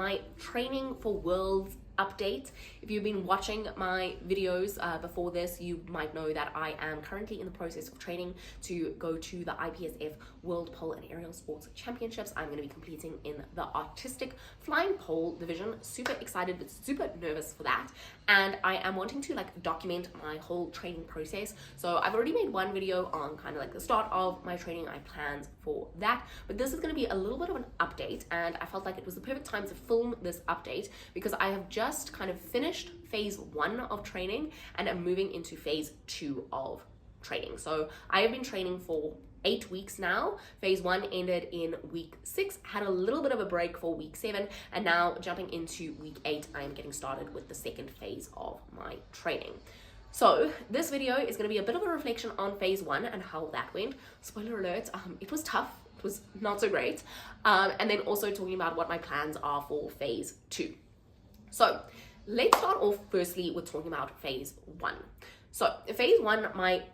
my training for Worlds update. If you've been watching my videos before this, you might know that I am currently in the process of training to go to the IPSF World Pole and Aerial Sports Championships. I'm going to be competing in the artistic flying pole division. Super excited but super nervous for that, and I am wanting to like document my whole training process. So I've already made one video on kind of like the start of my training, my plans for that, but this is going to be a little bit of an update, and I felt like it was the perfect time to film this update because I have just kind of finished phase 1 of training and I'm moving into phase 2 of training. So I have been training for 8 weeks now. Phase 1 ended in week 6, had a little bit of a break for week 7, and now jumping into week 8, I am getting started with the second phase of my training. So this video is going to be a bit of a reflection on phase 1 and how that went. Spoiler alert, it was tough. It was not so great. And then also talking about what my plans are for phase 2. So let's start off firstly with talking about phase 1. So phase 1,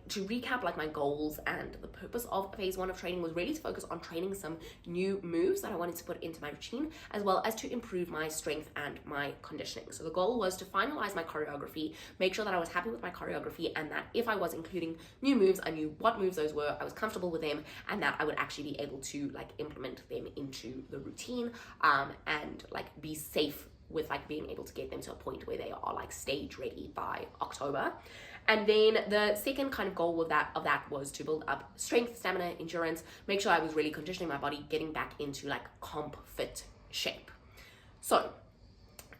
to recap like my goals and the purpose of phase 1 of training was really to focus on training some new moves that I wanted to put into my routine, as well as to improve my strength and my conditioning. So the goal was to finalize my choreography, make sure that I was happy with my choreography, and that if I was including new moves, I knew what moves those were, I was comfortable with them, and that I would actually be able to like implement them into the routine and like be safe with like being able to get them to a point where they are like stage ready by October. And then the second kind of goal of that was to build up strength, stamina, endurance, make sure I was really conditioning my body, getting back into like comp fit shape. So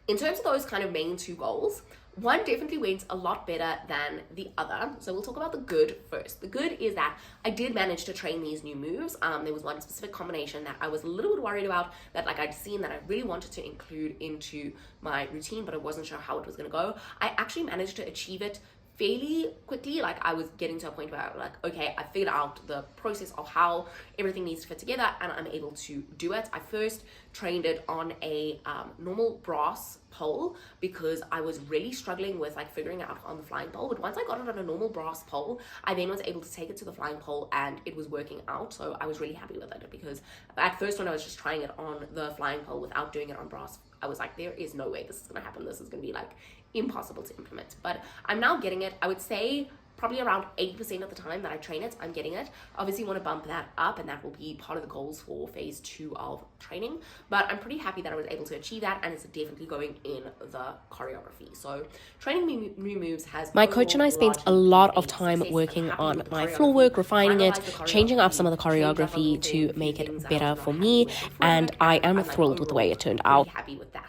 in terms of those kind of main 2 goals, one definitely went a lot better than the other. So we'll talk about the good first. The good is that I did manage to train these new moves. There was one specific combination that I was a little bit worried about, that like I'd seen that I really wanted to include into my routine, but I wasn't sure how it was going to go. I actually managed to achieve it fairly quickly. Like I was getting to a point where I was like, okay, I figured out the process of how everything needs to fit together and I'm able to do it. I first trained it on a normal brass pole because I was really struggling with like figuring it out on the flying pole. But once I got it on a normal brass pole, I then was able to take it to the flying pole and it was working out. So I was really happy with it, because at first when I was just trying it on the flying pole without doing it on brass, I was like, there is no way this is going to happen. This is going to be like impossible to implement. But I'm now getting it. I would say probably around 80% of the time that I train it, I'm getting it. Obviously want to bump that up, and that will be part of the goals for phase 2 of training. But I'm pretty happy that I was able to achieve that, and it's definitely going in the choreography. So training new moves has... My coach and I spent a lot of time working on my floor work, refining it, changing up some of the choreography to make it better for me, and I am thrilled with the way it turned out. Happy with that.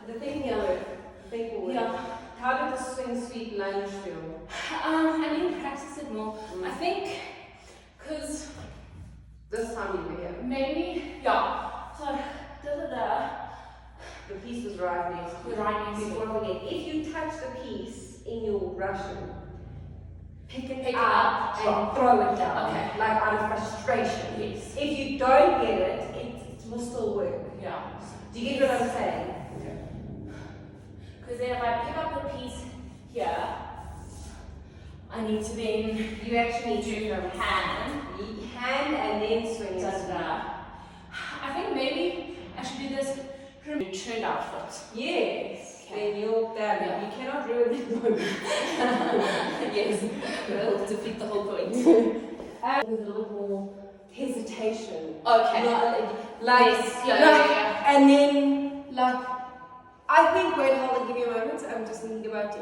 The thing here, yeah. How did the swing sweep lunge feel? I need to practice it more. I think, because this time you were here. maybe, yeah. So, The piece was right next to you. Right next to you. Before again, if you touch the piece in your Russian, pick it up and throw it down. Okay. Like out of frustration. Yes. If you don't get it, it will still work. Yeah. Do you get what I'm saying? Because then if I pick up the piece here, I need to then You actually need do to hand. hand and then swing it. I think maybe I should do this turned out foot. Yes. Okay. Then you'll Yeah. you cannot ruin the moment. Yes. It'll defeat the whole point. With a little more hesitation. Okay. Like, Yes. Yeah. and then, like, I think, wait, hold on, give me a moment. I'm just thinking about,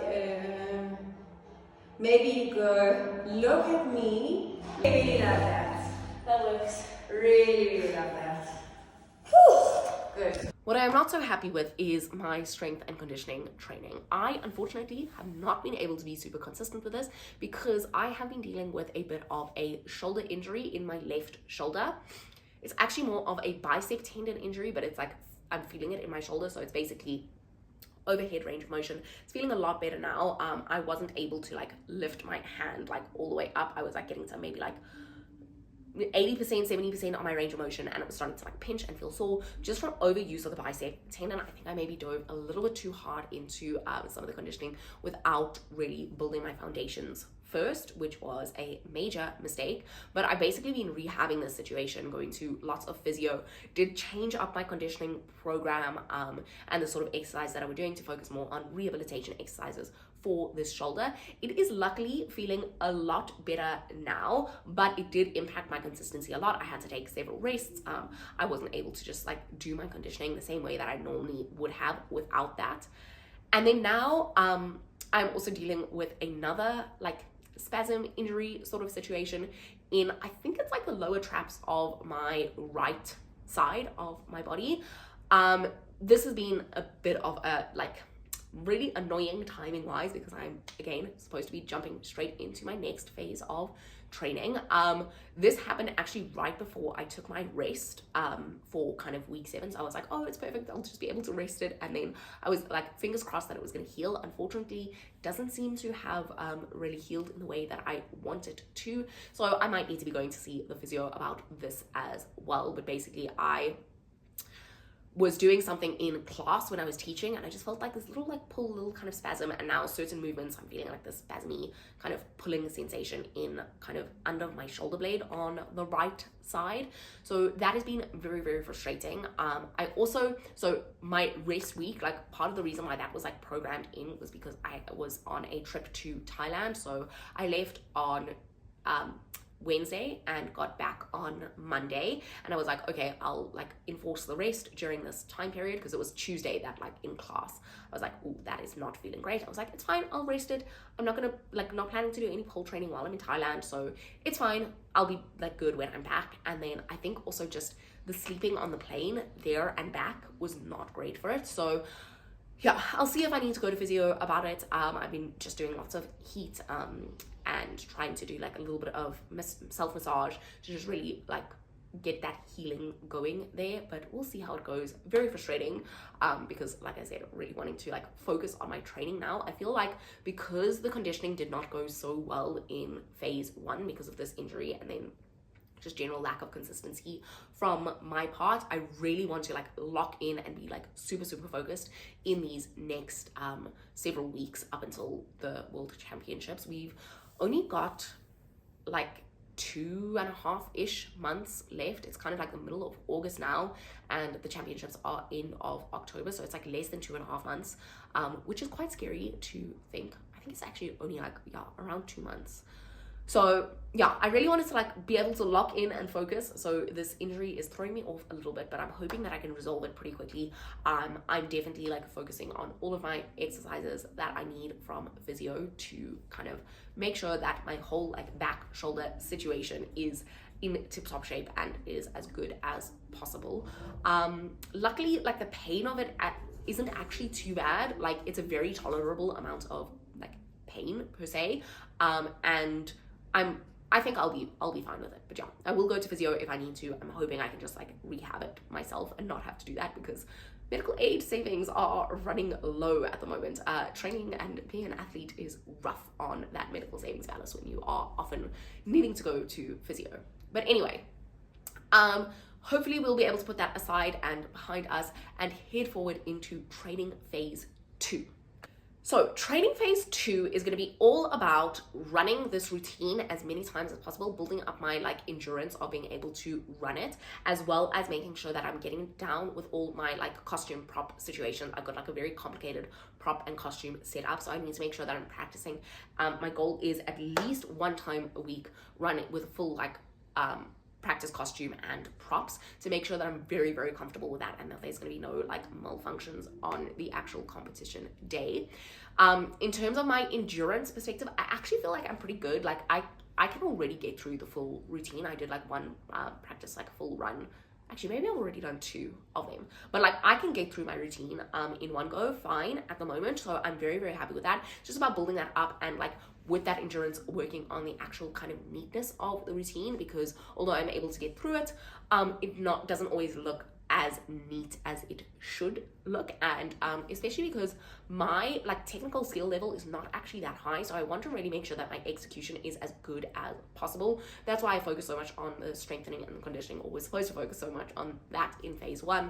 maybe you go, look at me. I really love that. That works. Really, really love that. Whew. Good. What I am not so happy with is my strength and conditioning training. I unfortunately have not been able to be super consistent with this because I have been dealing with a bit of a shoulder injury in my left shoulder. It's actually more of a bicep tendon injury, but it's like I'm feeling it in my shoulder, so it's basically overhead range of motion. It's feeling a lot better now. I wasn't able to like lift my hand like all the way up. I was like getting to maybe like 80%, 70% of my range of motion, and it was starting to like pinch and feel sore just from overuse of the bicep tendon. I think I maybe dove a little bit too hard into some of the conditioning without really building my foundations first, which was a major mistake. But I've basically been rehabbing this situation, going to lots of physio, did change up my conditioning program and the sort of exercise that I was doing to focus more on rehabilitation exercises for this shoulder. It is luckily feeling a lot better now, but it did impact my consistency a lot. I had to take several rests. I wasn't able to just like do my conditioning the same way that I normally would have without that. And then now I'm also dealing with another like spasm injury sort of situation in, I think it's like the lower traps of my right side of my body. This has been a bit of a like really annoying timing wise, because I'm again supposed to be jumping straight into my next phase of training. This happened actually right before I took my rest for kind of week 7. So I was like, oh, it's perfect, I'll just be able to rest it. And then I was like, fingers crossed that it was going to heal. Unfortunately, doesn't seem to have really healed in the way that I want it to. So I might need to be going to see the physio about this as well. But basically I was doing something in class when I was teaching, and I just felt like this little like pull, little kind of spasm, and now certain movements I'm feeling like this spasmy kind of pulling sensation in kind of under my shoulder blade on the right side. So that has been very, very frustrating. I also, so my rest week, like part of the reason why that was like programmed in was because I was on a trip to Thailand. So I left on Wednesday and got back on Monday, and I was like, okay, I'll like enforce the rest during this time period, because it was Tuesday that like in class I was like, oh, that is not feeling great. I was like, it's fine, I'll rest it. I'm not gonna like, not planning to do any pole training while I'm in Thailand, so it's fine, I'll be like good when I'm back. And then I think also just the sleeping on the plane there and back was not great for it. So yeah, I'll see if I need to go to physio about it. I've been just doing lots of heat and trying to do like a little bit of self-massage to just really like get that healing going there, but we'll see how it goes. Very frustrating because like I said, really wanting to like focus on my training now. I feel like because the conditioning did not go so well in phase 1 because of this injury, and then just general lack of consistency from my part, I really want to like lock in and be like super, super focused in these next several weeks up until the World Championships. We've only got like 2.5-ish months left. It's kind of like the middle of August now, and the championships are end of October, so it's like less than 2.5 months, which is quite scary to think. I think it's actually only like, yeah, around 2 months. So yeah, I really wanted to like be able to lock in and focus. So this injury is throwing me off a little bit, but I'm hoping that I can resolve it pretty quickly. I'm definitely like focusing on all of my exercises that I need from physio to kind of make sure that my whole like back shoulder situation is in tip-top shape and is as good as possible. Luckily, like the pain of it isn't actually too bad. Like it's a very tolerable amount of like pain per se, and I think I'll be fine with it. But yeah, I will go to physio if I need to. I'm hoping I can just like rehab it myself and not have to do that, because medical aid savings are running low at the moment. Training and being an athlete is rough on that medical savings balance when you are often needing to go to physio. But anyway, hopefully we'll be able to put that aside and behind us and head forward into training phase 2. So training phase 2 is going to be all about running this routine as many times as possible, building up my like endurance of being able to run it, as well as making sure that I'm getting down with all my like costume prop situations. I've got like a very complicated prop and costume set up, so I need to make sure that I'm practicing. My goal is at least 1 time a week run it with full like practice costume and props to make sure that I'm very, very comfortable with that, and that there's going to be no like malfunctions on the actual competition day. In terms of my endurance perspective, I actually feel like I'm pretty good. Like I can already get through the full routine. I did like 1 practice like full run. Actually, maybe I've already done 2 of them, but like I can get through my routine in 1 go fine at the moment. So I'm very, very happy with that. It's just about building that up and like with that endurance working on the actual kind of neatness of the routine, because although I'm able to get through it, it doesn't always look as neat as it should look, and especially because my like technical skill level is not actually that high, so I want to really make sure that my execution is as good as possible. That's why I focus so much on the strengthening and the conditioning, or we're supposed to focus so much on that in phase 1,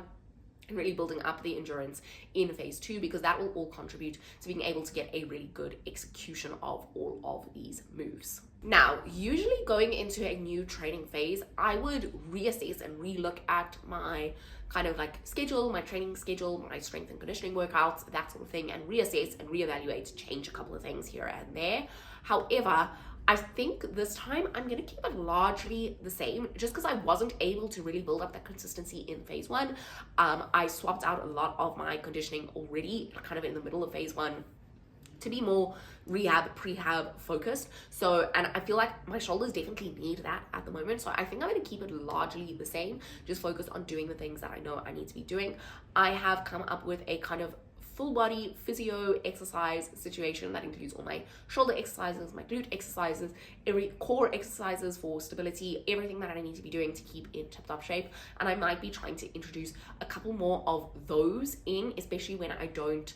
and really building up the endurance in phase 2, because that will all contribute to being able to get a really good execution of all of these moves. Now, usually going into a new training phase, I would reassess and relook at my kind of like schedule, my training schedule, my strength and conditioning workouts, that sort of thing, and reassess and reevaluate, change a couple of things here and there. However, I think this time I'm going to keep it largely the same, just because I wasn't able to really build up that consistency in phase 1. I swapped out a lot of my conditioning already, kind of in the middle of phase 1, to be more rehab, prehab focused. So, and I feel like my shoulders definitely need that at the moment. So I think I'm going to keep it largely the same, just focus on doing the things that I know I need to be doing. I have come up with a kind of full body physio exercise situation that includes all my shoulder exercises, my glute exercises, every core exercises for stability, everything that I need to be doing to keep in tip-top shape. And I might be trying to introduce a couple more of those in, especially when I don't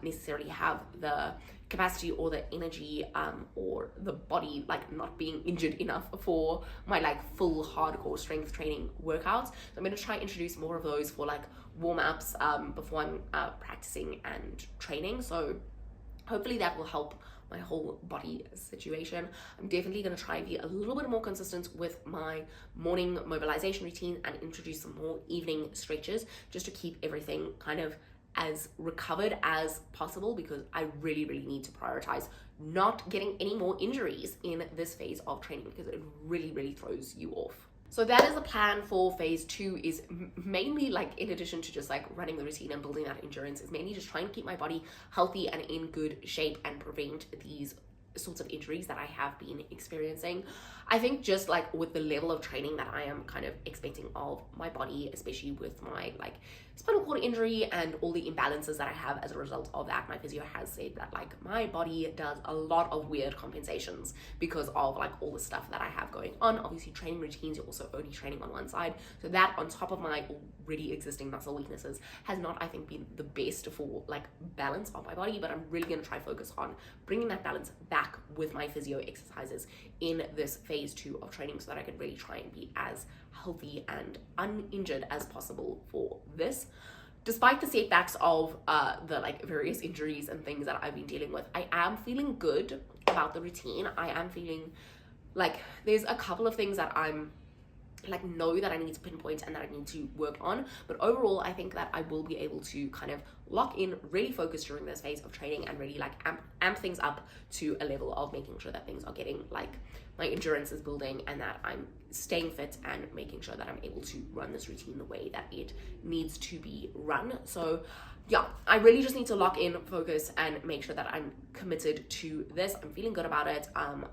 necessarily have the capacity or the energy or the body like not being injured enough for my like full hardcore strength training workouts. So I'm going to try and introduce more of those for like warm-ups before I'm practicing and training. So hopefully that will help my whole body situation. I'm definitely going to try and be a little bit more consistent with my morning mobilization routine and introduce some more evening stretches just to keep everything kind of as recovered as possible, because I really need to prioritize not getting any more injuries in this phase of training, because it really throws you off. So that is the plan for phase 2, is mainly like, in addition to just like running the routine and building that endurance, is mainly just trying to keep my body healthy and in good shape and prevent these sorts of injuries that I have been experiencing. I think just like with the level of training that I am kind of expecting of my body, especially with my like spinal cord injury and all the imbalances that I have as a result of that, my physio has said that like my body does a lot of weird compensations because of like all the stuff that I have going on. Obviously training routines, you're also only training on one side, so that on top of my already existing muscle weaknesses has not, I think, been the best for like balance of my body. But I'm really going to try focus on bringing that balance back with my physio exercises in this phase 2 of training, so that I can really try and be as healthy and uninjured as possible for this. Despite the setbacks of the like various injuries and things that I've been dealing with, I am feeling good about the routine. I am feeling like there's a couple of things that I'm like know that I need to pinpoint and that I need to work on, but overall I think that I will be able to kind of lock in, really focus during this phase of training, and really like amp things up to a level of making sure that things are getting like my endurance is building, and that I'm staying fit and making sure that I'm able to run this routine the way that it needs to be run. So yeah, I really just need to lock in, focus, and make sure that I'm committed to this. I'm feeling good about it. I'm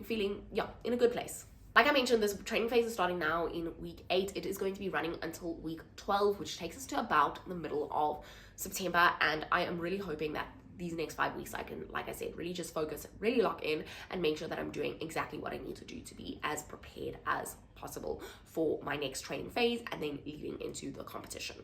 feeling in a good place. Like I mentioned, this training phase is starting now in week 8. It is going to be running until week 12, which takes us to about the middle of September. And I am really hoping that these next 5 weeks I can, like I said, really just focus, really lock in, and make sure that I'm doing exactly what I need to do to be as prepared as possible for my next training phase and then leading into the competition.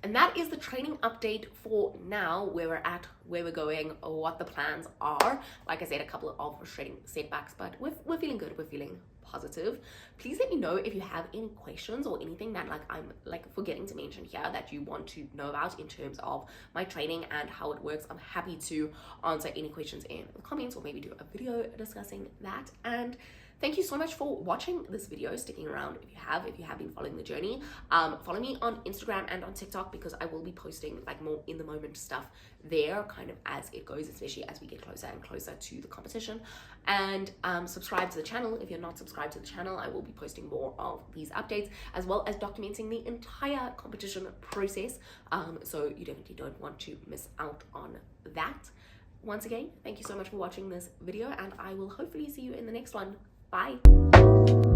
And that is the training update for now, where we're at, where we're going, what the plans are. Like I said, a couple of frustrating setbacks, but we're feeling good, we're feeling positive. Please let me know if you have any questions or anything that like I'm like forgetting to mention here that you want to know about in terms of my training and how it works. I'm happy to answer any questions in the comments, or maybe do a video discussing that. And thank you so much for watching this video, sticking around if you have been following the journey. Follow me on Instagram and on TikTok, because I will be posting like more in the moment stuff there kind of as it goes, especially as we get closer and closer to the competition. And subscribe to the channel if you're not subscribed to the channel. I will be posting more of these updates, as well as documenting the entire competition process. So you definitely don't want to miss out on that. Once again, thank you so much for watching this video, and I will hopefully see you in the next one. Bye.